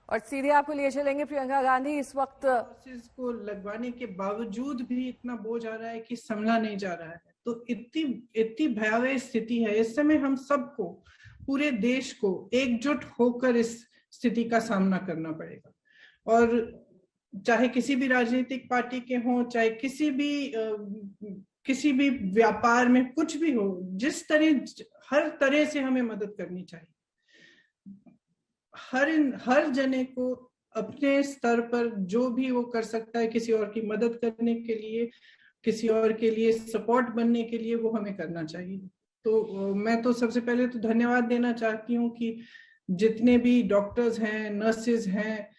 और सीधे आपको लिए चलेंगे प्रियंका गांधी। इस वक्त कोर्सेज को लगवाने के बावजूद भी इतना बोझ आ रहा है कि संभला नहीं जा रहा है। तो इतनी इतनी भयावह स्थिति है इस समय। हम सबको, पूरे देश को एकजुट होकर इस स्थिति का सामना करना पड़ेगा। और चाहे किसी भी राजनीतिक पार्टी के हों, चाहे किसी भी व्यापार में कुछ भी हो, हर तरह से हमें मदद करनी चाहिए। हर जने को अपने स्तर पर जो भी वो कर सकता है किसी और की मदद करने के लिए, किसी और के लिए सपोर्ट बनने के लिए, वो हमें करना चाहिए। तो मैं तो सबसे पहले तो धन्यवाद देना चाहती हूँ कि जितने भी डॉक्टर्स हैं, नर्सेज हैं,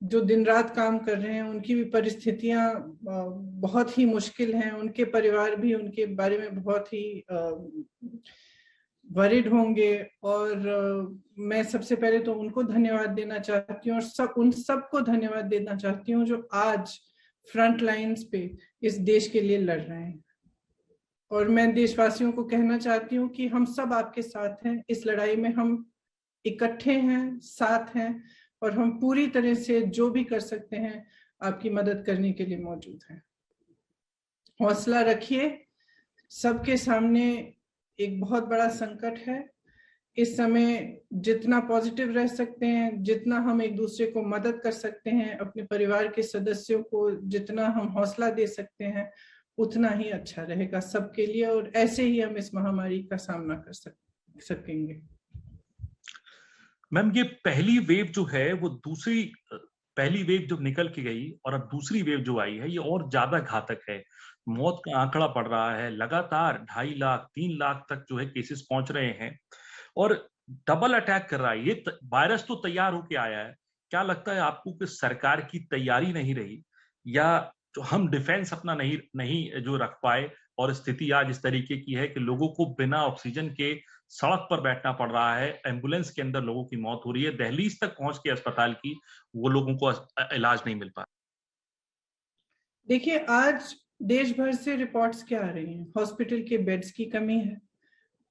जो दिन रात काम कर रहे हैं, उनकी भी परिस्थितियां बहुत ही मुश्किल हैं। उनके परिवार भी उनके बारे में बहुत ही वरिड होंगे। और मैं सबसे पहले तो उनको धन्यवाद देना चाहती हूँ, और उन सबको धन्यवाद देना चाहती हूँ जो आज फ्रंट लाइंस पे इस देश के लिए लड़ रहे हैं। और मैं देशवासियों को कहना चाहती हूँ कि हम सब आपके साथ हैं। इस लड़ाई में हम इकट्ठे हैं, साथ हैं, और हम पूरी तरह से जो भी कर सकते हैं आपकी मदद करने के लिए मौजूद हैं। हौसला रखिए। सबके सामने एक बहुत बड़ा संकट है। इस समय जितना पॉजिटिव रह सकते हैं, जितना हम एक दूसरे को मदद कर सकते हैं, अपने परिवार के सदस्यों को जितना हम हौसला दे सकते हैं, उतना ही अच्छा रहेगा सबके लिए। और ऐसे ही हम इस महामारी का सामना कर सकेंगे। मैम, ये पहली वेव जो है वो पहली वेव जो निकल के गई और अब दूसरी वेव जो आई है ये और ज्यादा घातक है। मौत का आंकड़ा बढ़ रहा है, लगातार 2.5 लाख 3 लाख तक जो है केसेस पहुंच रहे हैं और डबल अटैक कर रहा है। ये वायरस तो तैयार होके आया है। क्या लगता है आपको कि सरकार की तैयारी नहीं रही, या जो हम डिफेंस अपना नहीं नहीं जो रख पाए, और स्थिति आज इस तरीके की है कि लोगों को बिना ऑक्सीजन के सड़क पर बैठना पड़ रहा है, एम्बुलेंस के अंदर लोगों की मौत हो रही है, दहलीज तक पहुंच के अस्पताल की वो लोगों को इलाज नहीं मिल पा। देखिए, आज देश भर से रिपोर्ट्स क्या आ रही हैं? हॉस्पिटल के बेड्स की कमी है,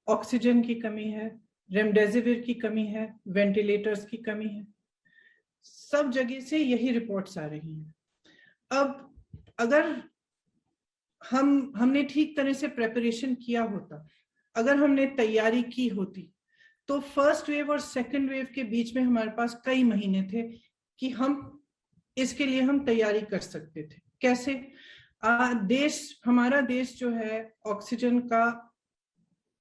ऑक्सीजन की कमी है, रेमडेसिविर की कमी है, वेंटिलेटर्स की कमी है। सब जगह से यही रिपोर्ट्स आ रही हैं। अब अगर हमने ठीक तरह से प्रेपरेशन किया होता, अगर हमने तैयारी की होती, तो फर्स्ट वेव और सेकंड वेव के बीच में हमारे पास कई महीने थे कि हम इसके लिए हम तैयारी कर सकते थे। कैसे? हमारा देश जो है ऑक्सीजन का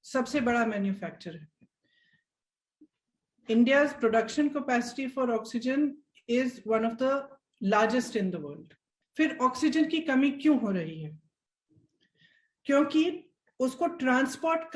सबसे बड़ा मैन्युफैक्चरर है। India's production capacity for oxygen is one of the largest in the world. फिर ऑक्सीजन की कमी क्यों हो रही है? क्योंकि उसको ट्रांसपोर्ट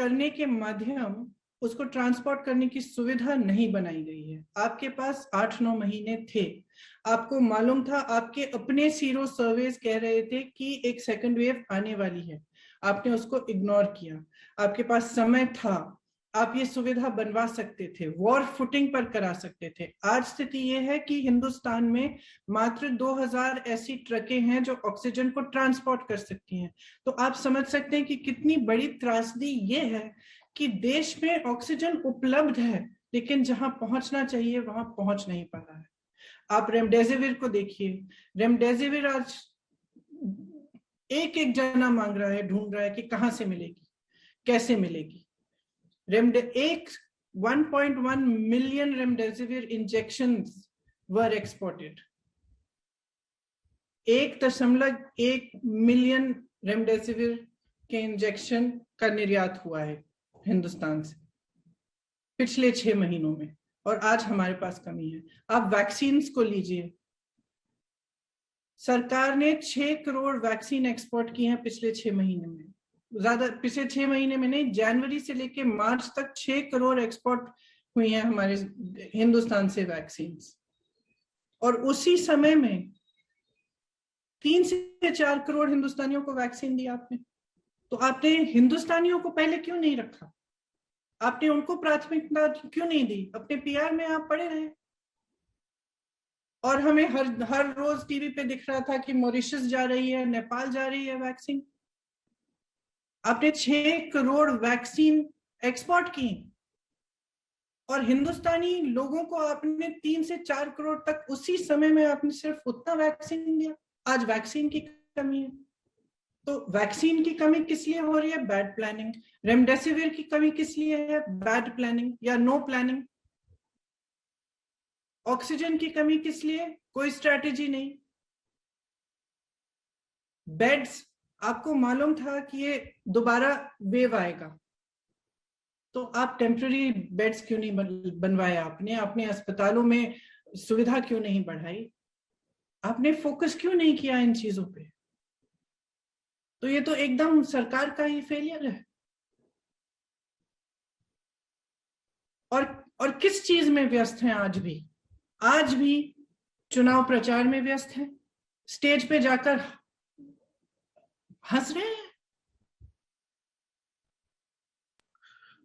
करने की सुविधा नहीं बनाई गई है। आपके पास 8-9 महीने थे, आपको मालूम था, आपके अपने सीरो सर्वेस कह रहे थे कि एक सेकंड वेव आने वाली है, आपने उसको इग्नोर किया। आपके पास समय था, आप ये सुविधा बनवा सकते थे, वॉर फुटिंग पर करा सकते थे। आज स्थिति ये है कि हिंदुस्तान में मात्र 2000 ऐसी ट्रकें हैं जो ऑक्सीजन को ट्रांसपोर्ट कर सकती हैं। तो आप समझ सकते हैं कि कितनी बड़ी त्रासदी ये है कि देश में ऑक्सीजन उपलब्ध है, लेकिन जहां पहुंचना चाहिए वहां पहुंच नहीं पा रहा है। आप रेमडेसिविर को देखिए। रेमडेसिविर आज एक एक जना मांग रहा है, ढूंढ रहा है कि कहां से मिलेगी, कैसे मिलेगी। 1.1 million remdesivir injections were exported. 1.1 million remdesivir के इंजेक्शन का निर्यात हुआ है हिंदुस्तान से पिछले 6 महीनों में, और आज हमारे पास कमी है। आप वैक्सीन को लीजिए। सरकार ने 6 करोड़ वैक्सीन एक्सपोर्ट की हैं पिछले 6 महीने में। ज्यादा पिछले 6 महीने में नहीं, जनवरी से लेकर मार्च तक 6 करोड़ एक्सपोर्ट हुई हैं हमारे हिंदुस्तान से वैक्सीन। और उसी समय में 3 से 4 करोड़ हिंदुस्तानियों को वैक्सीन दी आपने। तो आपने हिंदुस्तानियों को पहले क्यों नहीं रखा? आपने उनको प्राथमिकता क्यों नहीं दी? अपने पीआर में आप पड़े रहे। और हमें हर रोज टीवी पे दिख रहा था कि मॉरिशस जा रही है, नेपाल जा रही है वैक्सीन। आपने 6 करोड़ वैक्सीन एक्सपोर्ट की, और हिंदुस्तानी लोगों को आपने 3 से 4 करोड़ तक उसी समय में आपने सिर्फ उतना वैक्सीन दिया। आज वैक्सीन की कमी है, तो वैक्सीन की कमी किस लिए हो रही है? Bad planning. रेमडेसिविर की कमी किस लिए है? बैड प्लानिंग या नो प्लानिंग। ऑक्सीजन की कमी किस लिए? कोई स्ट्रैटेजी नहीं। बेड्स, आपको मालूम था कि ये दोबारा वेव आएगा, तो आप टेम्पररी बेड्स क्यों नहीं बनवाए? आपने अपने अस्पतालों में सुविधा क्यों नहीं बढ़ाई? आपने फोकस क्यों नहीं किया इन चीजों पे? तो ये तो एकदम सरकार का ही फेलियर है। और किस चीज में व्यस्त हैं आज भी? आज भी चुनाव प्रचार में व्यस्त हैं, स्टेज पे जाकर हंस रहे हैं।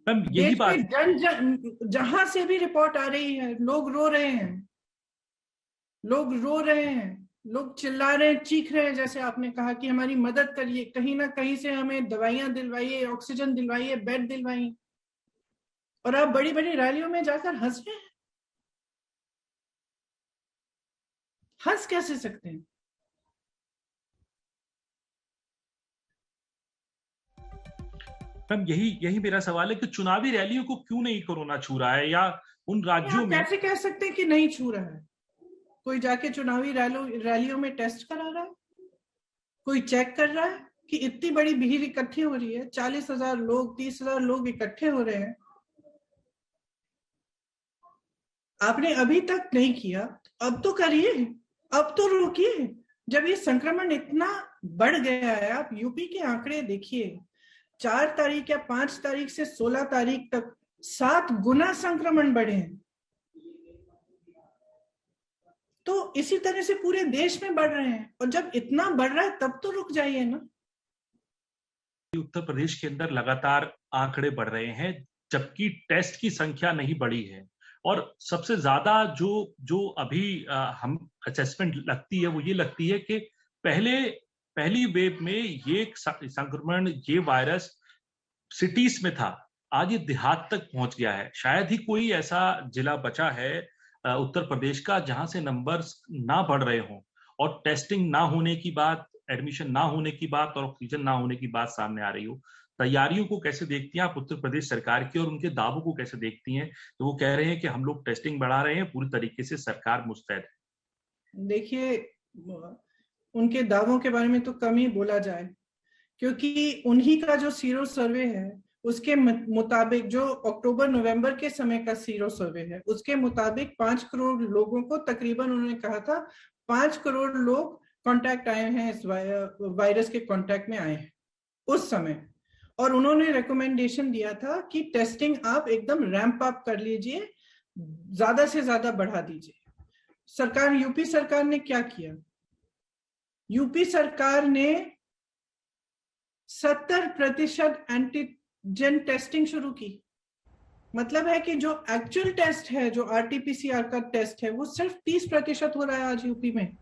मैम यही बात, जहां से भी रिपोर्ट आ रही है, लोग रो रहे हैं, लोग रो रहे हैं, लोग चिल्ला रहे हैं, चीख रहे हैं, जैसे आपने कहा कि हमारी मदद करिए, कहीं ना कहीं से हमें दवाइयां दिलवाइए, ऑक्सीजन दिलवाइए, बेड दिलवाइए। और आप बड़ी बड़ी रैलियों में जाकर हंस रहे हैं। हंस कैसे सकते हैं? मैम यही मेरा सवाल है कि चुनावी रैलियों को क्यों नहीं कोरोना छू रहा है, या उन राज्यों में कैसे कह सकते हैं कि नहीं छू रहा है? कोई जाके चुनावी रैलियों में टेस्ट करा रहा है? कोई चेक कर रहा है कि इतनी बड़ी भीड़ इकट्ठी हो रही है, 40,000 लोग, 30,000 लोग इकट्ठे हो रहे हैं, आपने अभी तक नहीं किया, अब तो करिए, अब तो रोकिए। जब ये संक्रमण इतना बढ़ गया है, आप यूपी के आंकड़े देखिए, 4 तारीख या 5 तारीख से 16 तारीख तक 7 गुना संक्रमण बढ़े हैं। तो इसी तरह से पूरे देश में बढ़ रहे हैं, और जब इतना बढ़ रहा है तब तो रुक जाइए ना। उत्तर प्रदेश के अंदर लगातार आंकड़े बढ़ रहे हैं, जबकि टेस्ट की संख्या नहीं बढ़ी है। और सबसे ज्यादा जो अभी हम असेसमेंट लगती है, वो ये लगती है कि पहली वेव में ये संक्रमण, ये वायरस सिटीज में था, आज ये देहात तक पहुंच गया है। शायद ही कोई ऐसा जिला बचा है उत्तर प्रदेश का जहां से नंबर्स ना बढ़ रहे हों, और टेस्टिंग ना होने की बात, एडमिशन ना होने की बात और ऑक्सीजन ना होने की बात सामने आ रही हो। तैयारियों को कैसे देखती हैं आप उत्तर प्रदेश सरकार की, और उनके दावों को कैसे देखती हैं? तो वो कह रहे हैं कि हम लोग टेस्टिंग बढ़ा रहे हैं, पूरी तरीके से सरकार मुस्तैद है। देखिए, उनके दावों के बारे में तो कम ही बोला जाए, क्योंकि उन्हीं का जो सीरो सर्वे है उसके मुताबिक, जो अक्टूबर नवंबर के समय का सीरो सर्वे है, उसके मुताबिक 5 करोड़ लोगों को तकरीबन, उन्होंने कहा था 5 करोड़ लोग कांटेक्ट आए हैं, इस वायरस के कांटेक्ट में आए हैं उस समय। और उन्होंने रिकमेंडेशन दिया था कि टेस्टिंग आप एकदम रैंप अप कर लीजिए, ज्यादा से ज्यादा बढ़ा दीजिए। सरकार, यूपी सरकार ने क्या किया? यूपी सरकार ने 70% एंटीजन टेस्टिंग शुरू की। मतलब है कि जो एक्चुअल टेस्ट है, जो आरटीपीसीआर का टेस्ट है, वो सिर्फ 30% हो रहा है आज यूपी में।